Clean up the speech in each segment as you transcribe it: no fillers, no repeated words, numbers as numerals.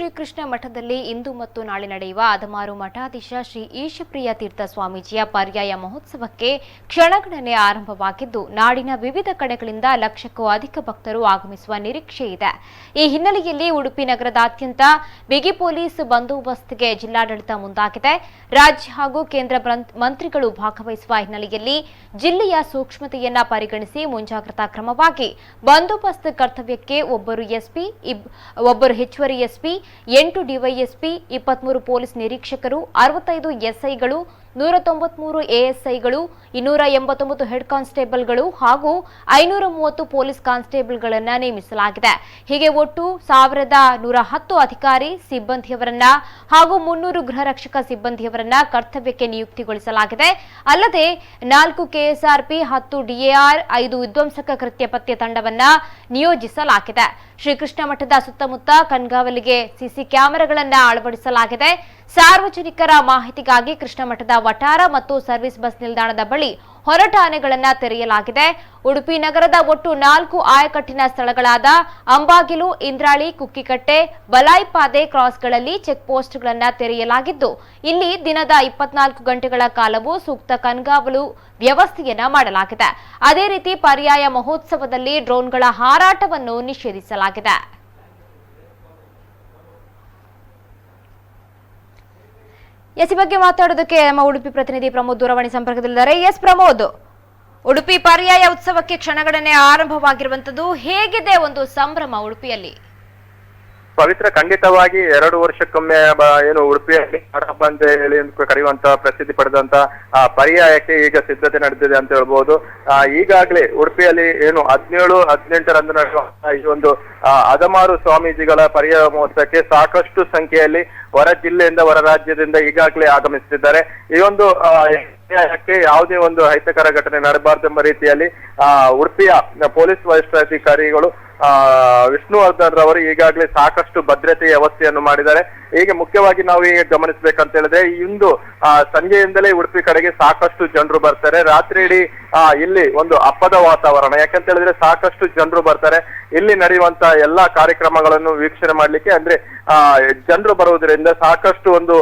ಶ್ರೀಕೃಷ್ಣ ಮಠದಲ್ಲಿ ಇಂದು ಮತ್ತು ನಾಳೆ ನಡೆಯುವ ಅದಮಾರು ಮಠಾಧೀಶ ಶ್ರೀ ಈಶಪ್ರಿಯ ತೀರ್ಥ ಸ್ವಾಮೀಜಿಯ ಪರ್ಯಾಯ ಮಹೋತ್ಸವಕ್ಕೆ ಕ್ಷಣಗಣನೆ ಆರಂಭವಾಗಿದ್ದು ನಾಡಿನ ವಿವಿಧ ಕಡೆಗಳಿಂದ ಲಕ್ಷಕ್ಕೂ ಅಧಿಕ ಭಕ್ತರು ಆಗಮಿಸುವ ನಿರೀಕ್ಷೆ ಇದೆ. ಈ ಹಿನ್ನೆಲೆಯಲ್ಲಿ ಉಡುಪಿ ನಗರದಾದ್ಯಂತ ಬಿಗಿ ಪೊಲೀಸ್ ಬಂದೋಬಸ್ತ್ಗೆ ಜಿಲ್ಲಾಡಳಿತ ಮುಂದಾಗಿದೆ. ರಾಜ್ಯ ಹಾಗೂ ಕೇಂದ್ರ ಮಂತ್ರಿಗಳು ಭಾಗವಹಿಸುವ ಹಿನ್ನೆಲೆಯಲ್ಲಿ ಜಿಲ್ಲೆಯ ಸೂಕ್ಷ್ಮತೆಯನ್ನ ಪರಿಗಣಿಸಿ ಮುಂಜಾಗ್ರತಾ ಕ್ರಮವಾಗಿ ಬಂದೋಬಸ್ತ್ ಕರ್ತವ್ಯಕ್ಕೆ ಒಬ್ಬರು ಎಸ್ಪಿ, ಒಬ್ಬರು ಹೆಚ್ಚುವರಿ ಎಸ್ಪಿ, 8 ಡಿವೈಎಸ್ಪಿ, 23 ಪೊಲೀಸ್ ನಿರೀಕ್ಷಕರು, 65 ಎಸ್ಐಗಳು, 193 ಎಎಸ್ಐಗಳು, 289 ಹೆಡ್ ಕಾನ್ಸ್ಟೇಬಲ್ಗಳು ಹಾಗೂ 530 ಪೊಲೀಸ್ ಕಾನ್ಸ್ಟೇಬಲ್ಗಳನ್ನು ನೇಮಿಸಲಾಗಿದೆ. ಹೀಗೆ ಒಟ್ಟು 1110 ಅಧಿಕಾರಿ ಸಿಬ್ಬಂದಿಯವರನ್ನ ಹಾಗೂ 300 ಗೃಹ ರಕ್ಷಕ ಸಿಬ್ಬಂದಿಯವರನ್ನ ಕರ್ತವ್ಯಕ್ಕೆ ನಿಯುಕ್ತಿಗೊಳಿಸಲಾಗಿದೆ. ಅಲ್ಲದೆ 4 ಕೆಎಸ್ಆರ್ಪಿ, 10 ಡಿಎಆರ್, 5 ವಿಧ್ವಂಸಕ ಕೃತ್ಯ ಪತ್ತೆ ತಂಡವನ್ನ ನಿಯೋಜಿಸಲಾಗಿದೆ. ಶ್ರೀಕೃಷ್ಣ ಮಠದ ಸುತ್ತಮುತ್ತ ಕಣ್ಗಾವಲಿಗೆ ಸಿಸಿ ಕ್ಯಾಮೆರಾಗಳನ್ನು ಅಳವಡಿಸಲಾಗಿದೆ. ಸಾರ್ವಜನಿಕರ ಮಾಹಿತಿಗಾಗಿ ಕೃಷ್ಣ ಮಠದ ವಠಾರ ಮತ್ತು ಸರ್ವಿಸ್ ಬಸ್ ನಿಲ್ದಾಣದ ಬಳಿ ಹೊರಟ ಆನೆಗಳನ್ನು ತೆರೆಯಲಾಗಿದೆ. ಉಡುಪಿ ನಗರದ ಒಟ್ಟು 4 ಆಯಕಟ್ಟಿನ ಸ್ಥಳಗಳಾದ ಅಂಬಾಗಿಲು, ಇಂದ್ರಾಳಿ, ಕುಕ್ಕಿಕಟ್ಟೆ, ಬಲಾಯಿಪಾದೆ ಕ್ರಾಸ್ಗಳಲ್ಲಿ ಚೆಕ್ ಪೋಸ್ಟ್ಗಳನ್ನು ತೆರೆಯಲಾಗಿದ್ದು ಇಲ್ಲಿ ದಿನದ 24 ಗಂಟೆಗಳ ಕಾಲವೂ ಸೂಕ್ತ ಕಣ್ಗಾವಲು ವ್ಯವಸ್ಥೆಯನ್ನ ಮಾಡಲಾಗಿದೆ. ಅದೇ ರೀತಿ ಪರ್ಯಾಯ ಮಹೋತ್ಸವದಲ್ಲಿ ಡ್ರೋನ್ಗಳ ಹಾರಾಟವನ್ನು ನಿಷೇಧಿಸಲಾಗಿದೆ. ಈ ಬಗ್ಗೆ ಮಾತಾಡೋದಕ್ಕೆ ನಮ್ಮ ಉಡುಪಿ ಪ್ರತಿನಿಧಿ ಪ್ರಮೋದ್ ದೂರವಾಣಿ ಸಂಪರ್ಕದಲ್ಲಿದ್ದಾರೆ. ಎಸ್ ಪ್ರಮೋದ್, ಉಡುಪಿ ಪರ್ಯಾಯ ಉತ್ಸವಕ್ಕೆ ಕ್ಷಣಗಣನೆ ಆರಂಭವಾಗಿರುವಂತದ್ದು ಹೇಗಿದೆ ಒಂದು ಸಂಭ್ರಮ ಉಡುಪಿಯಲ್ಲಿ? ಪವಿತ್ರ, ಖಂಡಿತವಾಗಿ 2 ವರ್ಷಕ್ಕೊಮ್ಮೆ ಏನು ಉಡುಪಿಯಲ್ಲಿ ಹಬ್ಬ ಅಂತ ಹೇಳಿ ಕರೆಯುವಂತ ಪ್ರಸಿದ್ಧಿ ಪಡೆದಂತ ಪರ್ಯಾಯಕ್ಕೆ ಈಗ ಸಿದ್ಧತೆ ನಡೆದಿದೆ ಅಂತ ಹೇಳ್ಬಹುದು. ಈಗಾಗಲೇ ಉಡುಪಿಯಲ್ಲಿ ಏನು 17, 18ರಂದು ನಡೆಯುವ ಈ ಒಂದು ಅದಮಾರು ಸ್ವಾಮೀಜಿಗಳ ಪರ್ಯಾಯ ಮಹೋತ್ಸವಕ್ಕೆ ಸಾಕಷ್ಟು ಸಂಖ್ಯೆಯಲ್ಲಿ ಹೊರ ಜಿಲ್ಲೆಯಿಂದ, ಹೊರ ರಾಜ್ಯದಿಂದ ಈಗಾಗಲೇ ಆಗಮಿಸುತ್ತಿದ್ದಾರೆ. ಈ ಒಂದು ಯಾವುದೇ ಒಂದು ಅಹಿತಕರ ಘಟನೆ ನಡೆಯಬಾರದೆಂಬ ರೀತಿಯಲ್ಲಿ ಉಡುಪಿಯ ಪೊಲೀಸ್ ವರಿಷ್ಠಾಧಿಕಾರಿಗಳು ವಿಷ್ಣುವರ್ಧನ್ ರವರು ಈಗಾಗಲೇ ಸಾಕಷ್ಟು ಭದ್ರತೆಯ ವ್ಯವಸ್ಥೆಯನ್ನು ಮಾಡಿದ್ದಾರೆ. ಹೀಗೆ ಮುಖ್ಯವಾಗಿ ನಾವು ಈಗ ಗಮನಿಸಬೇಕಂತ ಹೇಳಿದ್ರೆ ಇಂದು ಸಂಜೆಯಿಂದಲೇ ಉಡುಪಿ ಕಡೆಗೆ ಸಾಕಷ್ಟು ಜನರು ಬರ್ತಾರೆ. ರಾತ್ರಿ ಇಡೀ ಇಲ್ಲಿ ಒಂದು ಹಬ್ಬದ ವಾತಾವರಣ, ಯಾಕಂತ ಹೇಳಿದ್ರೆ ಸಾಕಷ್ಟು ಜನರು ಬರ್ತಾರೆ. ಇಲ್ಲಿ ನಡೆಯುವಂತ ಎಲ್ಲಾ ಕಾರ್ಯಕ್ರಮಗಳನ್ನು ವೀಕ್ಷಣೆ ಮಾಡ್ಲಿಕ್ಕೆ ಅಂದ್ರೆ ಜನರು ಬರುವುದರಿಂದ ಸಾಕಷ್ಟು ಒಂದು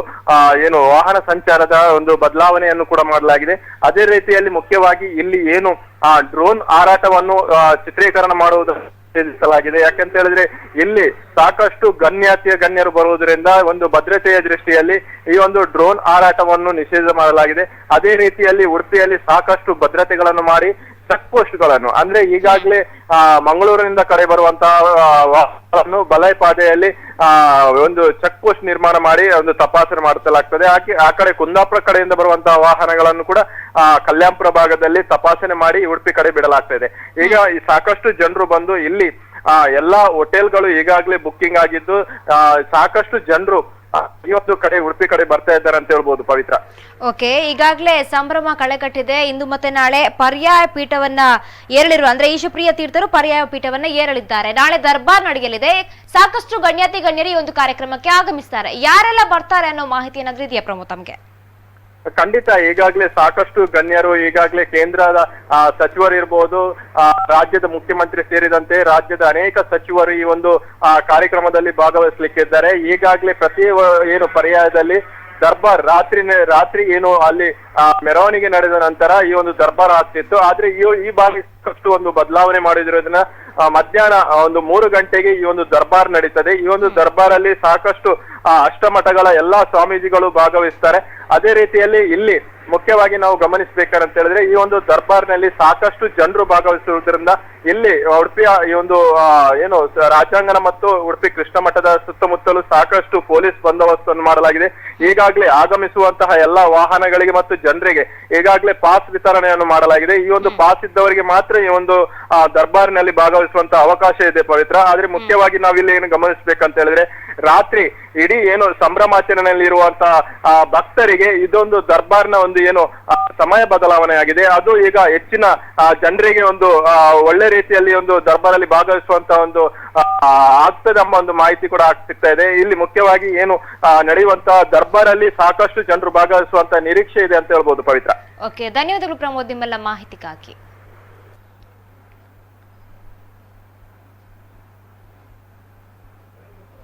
ಏನು ವಾಹನ ಸಂಚಾರದ ಒಂದು ಬದಲಾವಣೆಯನ್ನು ಕೂಡ ಮಾಡಲಾಗಿದೆ. ಅದೇ ರೀತಿಯಲ್ಲಿ ಮುಖ್ಯವಾಗಿ ಇಲ್ಲಿ ಏನು ಡ್ರೋನ್ ಹಾರಾಟವನ್ನು ಚಿತ್ರೀಕರಣ ಮಾಡುವುದನ್ನು ನಿಷೇಧಿಸಲಾಗಿದೆ. ಯಾಕಂತ ಹೇಳಿದ್ರೆ ಇಲ್ಲಿ ಸಾಕಷ್ಟು ಗಣ್ಯರು ಬರುವುದರಿಂದ ಒಂದು ಭದ್ರತೆಯ ದೃಷ್ಟಿಯಲ್ಲಿ ಈ ಒಂದು ಡ್ರೋನ್ ಹಾರಾಟವನ್ನು ನಿಷೇಧ ಮಾಡಲಾಗಿದೆ. ಅದೇ ರೀತಿಯಲ್ಲಿ ಉಡುಪಿಯಲ್ಲಿ ಸಾಕಷ್ಟು ಭದ್ರತೆಗಳನ್ನು ಮಾಡಿ ಚೆಕ್ ಪೋಸ್ಟ್ಗಳನ್ನು ಅಂದ್ರೆ ಈಗಾಗಲೇ ಮಂಗಳೂರಿನಿಂದ ಕಡೆ ಬರುವಂತಹ ಬಲಾಯಿಪಾದೆಯಲ್ಲಿ ಒಂದು ಚೆಕ್ ಪೋಸ್ಟ್ ನಿರ್ಮಾಣ ಮಾಡಿ ಒಂದು ತಪಾಸಣೆ ಮಾಡಿಸಲಾಗ್ತದೆ. ಆ ಕಡೆ ಕುಂದಾಪುರ ಕಡೆಯಿಂದ ಬರುವಂತಹ ವಾಹನಗಳನ್ನು ಕೂಡ ಕಲ್ಯಾಣಪುರ ಭಾಗದಲ್ಲಿ ತಪಾಸಣೆ ಮಾಡಿ ಉಡುಪಿ ಕಡೆ ಬಿಡಲಾಗ್ತದೆ. ಈಗ ಈ ಸಾಕಷ್ಟು ಜನರು ಬಂದು ಇಲ್ಲಿ ಎಲ್ಲಾ ಹೋಟೆಲ್ಗಳು ಈಗಾಗಲೇ ಬುಕ್ಕಿಂಗ್ ಆಗಿದ್ದು ಸಾಕಷ್ಟು ಜನರು ಈ ಒಂದು ಕಡೆ ಉಡುಪಿ ಕಡೆ ಬರ್ತಾ ಇದ್ದಾರೆ ಅಂತ ಹೇಳ್ಬೋದು. ಪವಿತ್ರ, ಓಕೆ, ಈಗಾಗಲೇ ಸಂಭ್ರಮ ಕಳೆಗಟ್ಟಿದೆ. ಇಂದು ಮತ್ತೆ ನಾಳೆ ಪರ್ಯಾಯ ಪೀಠವನ್ನ ಏರಲಿರುವ ಅಂದ್ರೆ ಈಶಪ್ರಿಯ ತೀರ್ಥರು ಪರ್ಯಾಯ ಪೀಠವನ್ನ ಏರಲಿದ್ದಾರೆ. ನಾಳೆ ದರ್ಬಾರ್ ನಡೆಯಲಿದೆ. ಸಾಕಷ್ಟು ಗಣ್ಯರು ಈ ಒಂದು ಕಾರ್ಯಕ್ರಮಕ್ಕೆ ಆಗಮಿಸ್ತಾರೆ. ಯಾರೆಲ್ಲ ಬರ್ತಾರೆ ಅನ್ನೋ ಮಾಹಿತಿ ಏನಾದ್ರೂ ಇದೆಯಾ ಪ್ರಮೋದ್ ತಮ್ಗೆ? ಖಂಡಿತ, ಈಗಾಗಲೇ ಸಾಕಷ್ಟು ಗಣ್ಯರು, ಈಗಾಗಲೇ ಕೇಂದ್ರದ ಸಚಿವರು ಇರ್ಬೋದು, ರಾಜ್ಯದ ಮುಖ್ಯಮಂತ್ರಿ ಸೇರಿದಂತೆ ರಾಜ್ಯದ ಅನೇಕ ಸಚಿವರು ಈ ಒಂದು ಕಾರ್ಯಕ್ರಮದಲ್ಲಿ ಭಾಗವಹಿಸಲಿಕ್ಕಿದ್ದಾರೆ. ಈಗಾಗಲೇ ಪ್ರತಿ ಏನು ಪರ್ಯಾಯದಲ್ಲಿ ದರ್ಬಾರ್ ರಾತ್ರಿ ಏನು ಅಲ್ಲಿ ಮೆರವಣಿಗೆ ನಡೆದ ನಂತರ ಈ ಒಂದು ದರ್ಬಾರ್ ಆಗ್ತಿತ್ತು. ಆದ್ರೆ ಈ ಬಾರಿ ಸಾಕಷ್ಟು ಒಂದು ಬದಲಾವಣೆ ಮಾಡಿದಿರೋದನ್ನ ಮಧ್ಯಾಹ್ನ ಒಂದು 3 ಗಂಟೆಗೆ ಈ ಒಂದು ದರ್ಬಾರ್ ನಡೀತದೆ. ಈ ಒಂದು ದರ್ಬಾರ್ ಅಲ್ಲಿ ಸಾಕಷ್ಟು ಅಷ್ಟಮಠಗಳ ಎಲ್ಲಾ ಸ್ವಾಮೀಜಿಗಳು ಭಾಗವಹಿಸ್ತಾರೆ. ಅದೇ ರೀತಿಯಲ್ಲಿ ಇಲ್ಲಿ ಮುಖ್ಯವಾಗಿ ನಾವು ಗಮನಿಸಬೇಕಂತ ಹೇಳಿದ್ರೆ ಈ ಒಂದು ದರ್ಬಾರ್ನಲ್ಲಿ ಸಾಕಷ್ಟು ಜನರು ಭಾಗವಹಿಸುವುದರಿಂದ ಇಲ್ಲಿ ಉಡುಪಿಯ ಈ ಒಂದು ಏನು ರಾಜಾಂಗಣ ಮತ್ತು ಉಡುಪಿ ಕೃಷ್ಣ ಮಠದ ಸುತ್ತಮುತ್ತಲೂ ಸಾಕಷ್ಟು ಪೊಲೀಸ್ ಬಂದೋಬಸ್ತನ್ನು ಮಾಡಲಾಗಿದೆ. ಈಗಾಗಲೇ ಆಗಮಿಸುವಂತಹ ಎಲ್ಲಾ ವಾಹನಗಳಿಗೆ ಮತ್ತು ಜನರಿಗೆ ಈಗಾಗಲೇ ಪಾಸ್ ವಿತರಣೆಯನ್ನು ಮಾಡಲಾಗಿದೆ. ಈ ಒಂದು ಪಾಸ್ ಇದ್ದವರಿಗೆ ಮಾತ್ರ ಈ ಒಂದು ದರ್ಬಾರ್ನಲ್ಲಿ ಭಾಗವಹಿಸುವಂತಹ ಅವಕಾಶ ಇದೆ ಪವಿತ್ರ. ಆದ್ರೆ ಮುಖ್ಯವಾಗಿ ನಾವಿಲ್ಲಿ ಏನು ಗಮನಿಸಬೇಕಂತ ಹೇಳಿದ್ರೆ ರಾತ್ರಿ ಇಡೀ ಏನು ಸಂಭ್ರಮಾಚರಣೆಯಲ್ಲಿ ಇರುವಂತಹ ಭಕ್ತರಿಗೆ ಇದೊಂದು ದರ್ಬಾರ್ನ ಒಂದು ಏನು ಸಮಯ ಬದಲಾವಣೆ ಆಗಿದೆ. ಅದು ಈಗ ಹೆಚ್ಚಿನ ಜನರಿಗೆ ಒಂದು ಒಳ್ಳೆ ರೀತಿಯಲ್ಲಿ ಒಂದು ದರ್ಬಾರಲ್ಲಿ ಭಾಗವಹಿಸುವಂತ ಒಂದು ಆಗ್ತದೆ ಎಂಬ ಒಂದು ಮಾಹಿತಿ ಕೂಡ ಸಿಗ್ತಾ ಇದೆ. ಇಲ್ಲಿ ಮುಖ್ಯವಾಗಿ ಏನು ನಡೆಯುವಂತಹ ದರ್ಬಾರಲ್ಲಿ ಸಾಕಷ್ಟು ಜನರು ಭಾಗವಹಿಸುವಂತ ನಿರೀಕ್ಷೆ ಇದೆ ಅಂತ ಹೇಳ್ಬೋದು ಪವಿತ್ರ. ಓಕೆ, ಧನ್ಯವಾದಗಳು ಪ್ರಮೋದ್ ನಿಮ್ಮೆಲ್ಲ ಮಾಹಿತಿಗಾಗಿ.